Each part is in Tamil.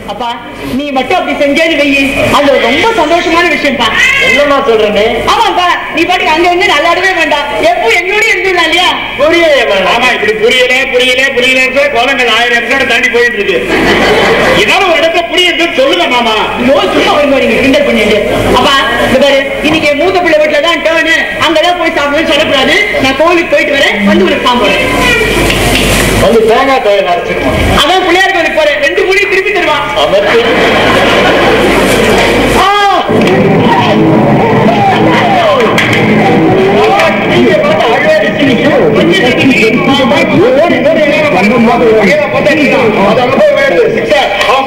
அப்பா நீ மட்டும் அப்படி செஞ்சேன்னு வெயி அது ரொம்ப சந்தோஷமான விஷயம்ப்பா. என்னமா சொல்றேன்னு? ஆமாப்பா நீ பாட்டுக்கு அங்க வந்து நல்லாடவே வேண்டாம், எப்போ எங்களோட இருந்துடலாம் இல்லையா? ஆமா இப்படி புரியல குழந்தைகள் 1000 எபிசோட தாண்டி போயிட்டு இருக்கு. ஏதாவது ஒரு இடத்துல புரியுது சொல்லுங்க மாமா. சும்மா வருமா நீங்க கிண்டல் பண்ணிட்டு? அப்பா இந்த பாரு இன்னைக்கு மூத்த பிள்ளை வீட்டுல தான் டேர்னு, அங்கதான் போய் சாப்பிடுன்னு சொல்லக்கூடாது. நான் கோவிலுக்கு போயிட்டு வரேன், வந்து உனக்கு சாப்பிடுறேன். வந்து தேங்காய் தோயை அரைச்சிருமா? அதான் பிள்ளையார் கோயிலுக்கு போறேன், 2 முடி திருப்பி தருவான். அவன்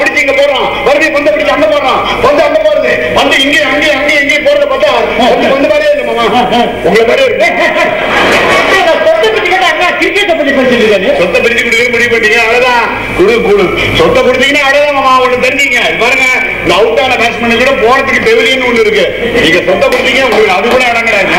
பிடிச்சு இங்க போறான், மறுபடியும் வந்து பிடிச்சு அங்க போறான், வந்து அங்க போறது, வந்து இங்கே போறத பார்த்தா வந்து மாதிரியே இல்லை மாமா. உங்களை மாதிரியே இருக்கு. கிரிக்கெட்டை பத்தி பேசிட்டு சொத்தை பிரிச்சு கொடுக்க முடிவு பண்ணீங்க, அவ்வளவுதான். குழு சொத்தை கொடுத்தீங்கன்னா அவ்வளவுதான் மாமா. ஒண்ணு தெரிஞ்சீங்க பாருங்க, இந்த அவுட்டான பேட்ஸ்மேன் கூட போறதுக்கு பெவிலியன் ஒண்ணு இருக்கு. நீங்க சொத்தை கொடுத்தீங்க, உங்களுக்கு அது கூட இடம் கிடையாது.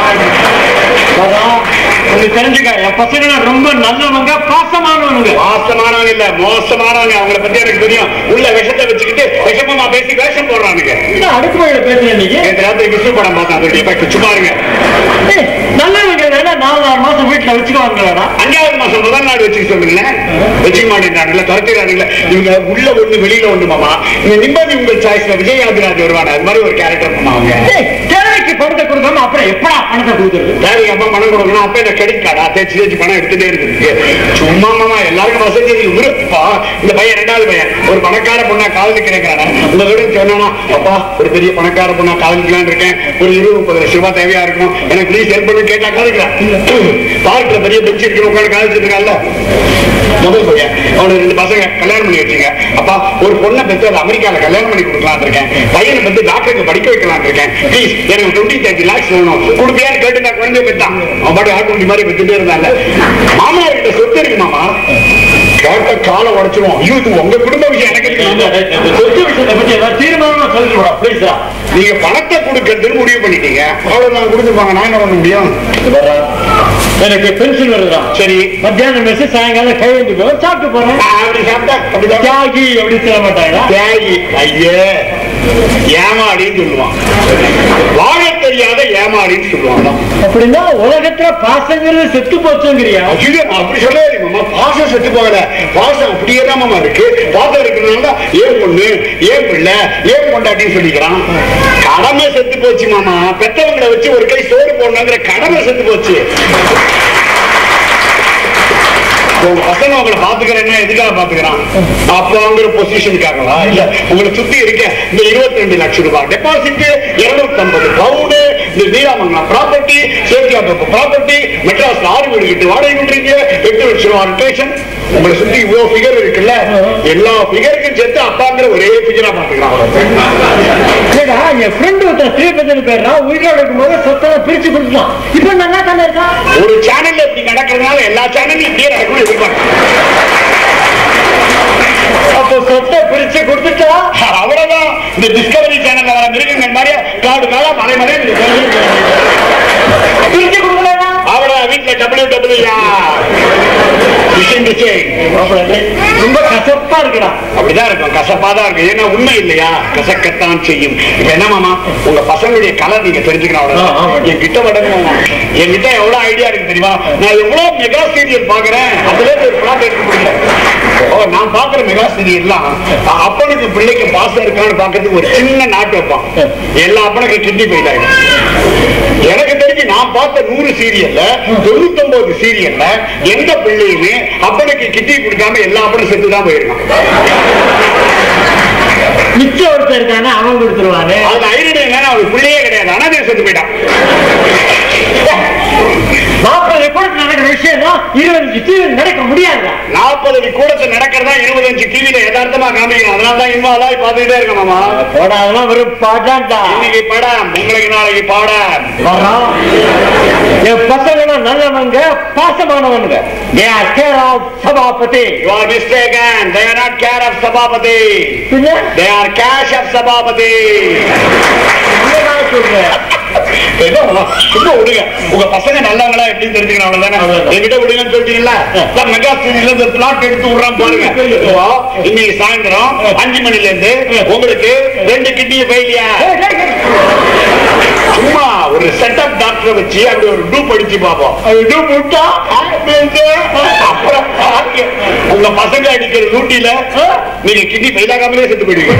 தெரிஞ்சுக்க, என் பசங்க ரொம்ப நல்லவங்க, பாசமானவங்க. பாசமானவங்க இல்ல, மோசமானவங்க. அவங்கள பத்தி எனக்கு தெரியும். உள்ள விஷத்தை வச்சுக்கிட்டு விஷமமா பேசி வேஷம் போடுறானுங்க. அடுக்குமையில பேசுறேன். நீங்க ராத்திரி விஷ்ணு படம் பார்த்தா அதோட எஃபெக்ட் சும்மா இருங்க. நல்லவங்க 4 மாசம் வீட்டுல வச்சுக்குவாங்க. 5வது மாசம் முதல் நாடு வச்சுக்க சொல்லுங்க. வச்சுக்க மாட்டேங்கிறாங்கல்ல, துரத்துறானுங்களா. இவங்க உள்ள ஒண்ணு வெளியில ஒண்ணு மாமா. இங்க நிம்மதி உங்கள் சாய்ஸ்ல விஜய் ஆதிராஜ் வருவாங்க. அது மாதிரி ஒரு கேரக்டர் மாமா. அவங்க தேவைக்கு பணத்தை கொடுக்காம அப்புறம் எப்படா பணத்தை கொடுக்குறது? தேவைக்கு அப்ப பணம் கொடுக்கணும். அப்ப இந்த கிரெடிட் கார்டா தேய்ச்சி பணம் எடுத்துட்டே இருக்கு. சும்மா மாமா எல்லாருக்கும் வசதி இருப்பா. இந்த பையன் 2வது பையன் ஒரு பணக்கார பொண்ணா காதலிக்கிறேங்கிறானா. உங்களோட சொன்னா அப்பா ஒரு பெரிய பணக்கார பொண்ணா காதலிக்கலான்னு இருக்கேன், ஒரு 20-30 லட்சம் ரூபாய் தேவையா இருக்கும், எனக்கு ப்ளீஸ் ஹெல்ப் பண்ணி கேட்டா காதலிக்கிறான். பார்க்ல பெரிய பெஞ்ச் இருக்கு, உட்காந்து காதலிச்சிட்டு இருக்கான்ல முதல் பையன். அவனுக்கு 2 பசங்க கல்யாணம் பண்ணி வச்சுங்க. அப்பா ஒரு பொண்ணை பெற்று அதை அமெரிக்கால கல்யாணம் பண்ணி கொடுக்கலாம் இருக்கேன், பையனை பெற்று டாக்டருக்கு படிக்க வைக்கலாம் இருக்கேன், ப்ளீஸ் எனக்கு 20-30 lakhs வேணும், கொடுப்பியான்னு கேட்டு நான் குழந்தைய பெற்றான். அவன் பாட்டு ஆட்டுக்குட்டி மாதிரி பெற்றுட்டே இருந்தாங்க. மாமனார் கிட்ட சொத்து இருக்கு மாமா, கேட்ட காலை உடைச்சிருவோம். ஐயோ இது உங்க குடும்ப விஷயம், எனக்கு சொத்து விஷயத்தை பத்தி ஏதாவது தீர்மானமா சொல்லிடுவா ப்ளீஸா. நீங்க பணத்தை கொடுக்கறதுன்னு முடிவு பண்ணிட்டீங்க, அவ்வளவு நான் கொடுத்துருப்பாங்க. நான் என்ன பண்ண முடியும்? எனக்கு பென்ஷன் வருதுதான். சரி மத்தியானம் மெஸ் சாயங்காலம் கையெழுந்து போய் சாப்பிட்டு போறேன். அப்படி சாப்பிட்டா அப்படிதான் தியாகி அப்படி சொல்ல மாட்டாங்க. தியாகி ஐயே ஏமாடின்னு சொல்லுவான். வாழ தெரியாத ஏமாடின்னு சொல்லுவாங்க. அப்படின்னா உலகத்துல பாசங்கிறது செத்து போச்சுங்கிறியா? அப்படி சொல்லாது மாமா, பாசம் செத்து போகல, பாசம் அப்படியே தான் மாமா இருக்கு. பாசம் இருக்கிறதுனால ஏன் பொண்ணு ஏன் பிள்ளை ஏன் பொண்டாட்டின்னு சொல்லிக்கிறான். கடமை செத்து போச்சு மாமா. பெற்றவங்களை வச்சு ஒரு கை சோறு போடணுங்கிற கடமை செத்து போச்சு. உங்க பசங்க உங்களை பாத்துக்கிறேன்னா எதுக்காக பாத்துக்கிறான்? அப்பாங்கிற பொசிஷனுக்காகவா? இல்ல உங்களை சுத்தி இருக்க இந்த 22 லட்சம் ரூபாய் டெபாசிட், 250 பவுண்டு, இந்த வீராமங்கலம் ப்ராப்பர்ட்டி, சேத்தியாத்தோப்பு ப்ராப்பர்ட்டி, மெட்ராஸ்ல 6 வீடு கிட்ட வாடகை விட்டுறீங்க, 8 லட்சம் ரூபாய் ரொட்டேஷன். உங்களை சுத்தி இவ்வளவு பிகர் இருக்குல்ல, எல்லா பிகருக்கும் சேர்த்து அப்பாங்கிற ஒரே பிகரா பாத்துக்கிறான். என் ஃப்ரெண்ட் ஒருத்தர் ஸ்ரீபந்தன் பேர் உயிரோட இருக்கும்போது சொத்தெல்லாம் பிரிச்சு கொடுத்துட்டான். இப்ப நல்லா தானே இருக்கான். ஒரு சேனல்ல இப்படி நடக்கிறதுனால எல்லா சேனல்லையும் இப்படியே நடக்கணும் எதிர்பார்க்க. அப்போ சொத்தை பிரிச்சு கொடுத்துட்டா அவ்வளவுதான். இந்த டிஸ்கவரி சேனல்ல வர மிருகங்கள் மாதிரியா காடு காலா மலை மலை பிரிச்சு கொடுக்கலன்னா அவட வீட்டுல WW ரொம்ப கசப்பா இருக்குடா. அப்படிதான் இருக்கும், கசப்பா தான் இருக்கு. ஏன்னா உண்மை இல்லையா, கசக்கத்தான் செய்யும். இப்ப என்ன மாமா, உங்க பசங்களுடைய கலர் நீங்க தெரிஞ்சுக்கணும். என்கிட்ட வடங்க என்கிட்ட எவ்வளவு ஐடியா இருக்கு தெரியுமா? நான் எவ்வளவு மெகா சீரியல் பாக்குறேன், அதுல ஒரு பிளாட் எடுக்க முடியல. நான் பாக்குற மெகா சீரியல்லாம் அப்பனுக்கு பிள்ளைக்கு பாசம் இருக்கான்னு பாக்குறதுக்கு ஒரு சின்ன நாட்டு வைப்பான். எல்லா அப்பனுக்கு கிட்னி ஃபெயில் ஆயிடும். எனக்கு தெரிஞ்சு நான் பார்த்த 100 சீரியல்ல 99 சீரியல்ல எந்த பிள்ளையுமே அப்பனுக்கு கிட்னி கொடுக்காம எல்லா அப்பனும் செத்துதான் போயிருக்கான். மிச்சம் ஒருத்தர் இருக்காங்க, அவன் கொடுத்துருவாங்க. அது ஐடியா என்ன, அவனுக்கு பிள்ளையே கிடையாது, ஆனா செத்து போயிட்டான். 40 கூடத்தில் நடக்கிற விஷயம் 25 டிவியில் நடக்க முடியாது. 40 கூடத்தில் நடக்கிறதா 25 டிவியில யதார்த்தமா காமிக்கணும். அதனாலதான் இன்வால்வ் ஆகி பார்த்துட்டே இருக்க மாமா. போடாதெல்லாம் வெறும் பாடாண்டா. இன்னைக்கு படம், உங்களுக்கு நாளைக்கு பாடம். என் பசங்க நல்லவங்க, பாசமானவங்க. They are care of Sabapati. You are mistaken. They are not care of Sabapati. They are cash of Sabapati. சும்மா விடுங்க. உங்க பசங்க நல்லவங்களா எப்படின்னு தெரிஞ்சுக்கணும் அவ்வளவுதானே. என்கிட்ட விடுங்கன்னு சொல்லிட்டீங்களா? மெகா சீரியல்ல பிளாட் எடுத்து விடுறான் பாருங்க. இன்னைக்கு சாயந்தரம் 5 மணில இருந்து உங்களுக்கு 2 கிட்னியை பைலியா சும்மா ஒரு செட்டப் டாக்டரை வச்சு அப்படி ஒரு டூப் அடிச்சு பார்ப்போம். டூப் விட்டா அப்புறம் உங்க பசங்க அடிக்கிற லூட்டில நீங்க கிட்னி பைலாகாமலே செத்து போயிடுவீங்க.